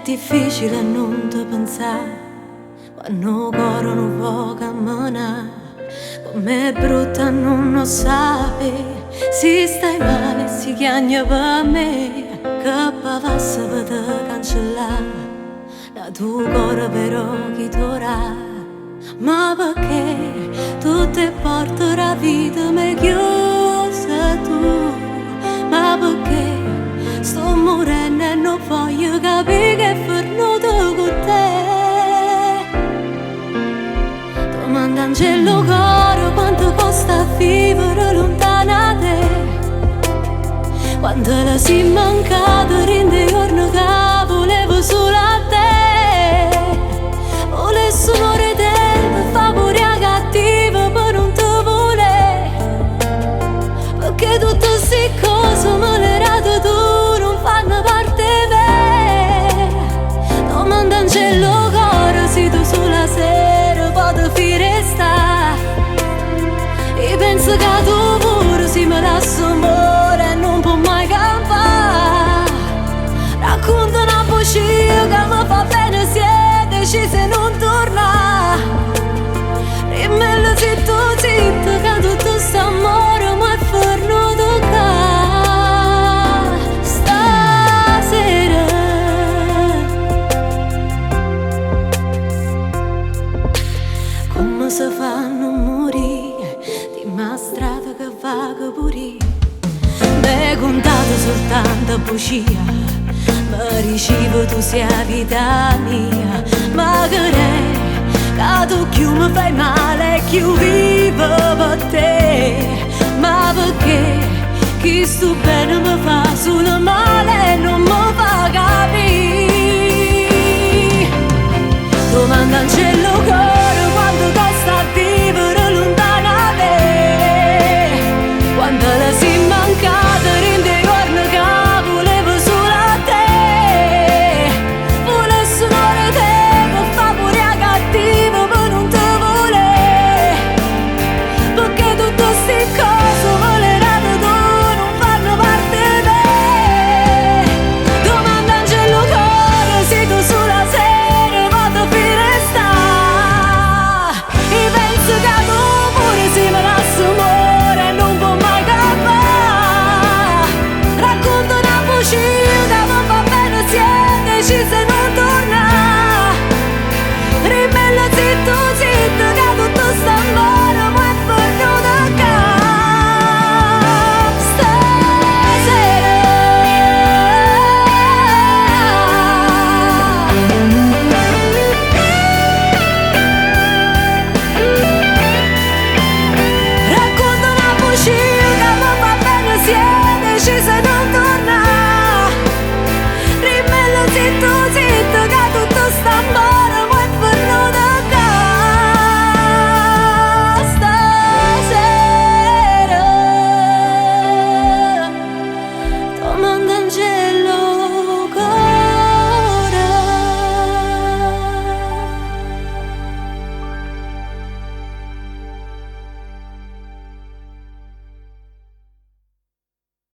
difficile non ti pensare quando cuore non può camminare. Com'è brutta non lo sape, se stai male si chiagna per me, che passa per te cancellare la tua cuore però chi t'ora. Ma perché tutte porte la vita mi chiusa tu? Ma perché sto morendo e non voglio capire che è venuto con te? Domanda Angelo coro quanto costa vivere lontana da te, quando la si mancata rinde giorno che volevo solo a te. Volessi un'ora di tempo fa pure a cattiva per non te volere, perché tutte queste cose me le rate tu non fanno parte me. Domanda Angelo coro se tu sulla sera potevi restare, e penso che tu pure si me lasci amore e non può mai campare. Racconta una voce che mi fa bene se decisi non torna, rimmelo zitto zitto che tutto st'amore mi è venuto qua stasera. Come si fa a non morire di una strada che va che pure m'hai contato soltanto bugia, ma ricevo tu sia vita mia. Ma che tu più mi fai male, più vivo per te. Ma perché chi sto bene mi fa solo male e non mi fa capire? Domanda Angelo coro quanto costa vivere lontana da te, quando la si mancata rinde giorno che volevo solo a te. Volessi un'ora di tempo fa pure a cattivo per non te volere, perché tutte queste cose me le rate tu non fanno parte di me. Domanda Angelo coro se tu sulla sera potevi restare, e penso che tu pure si me lasci amore e non può mai campare. Racconta una voce che mi fa bene se decisi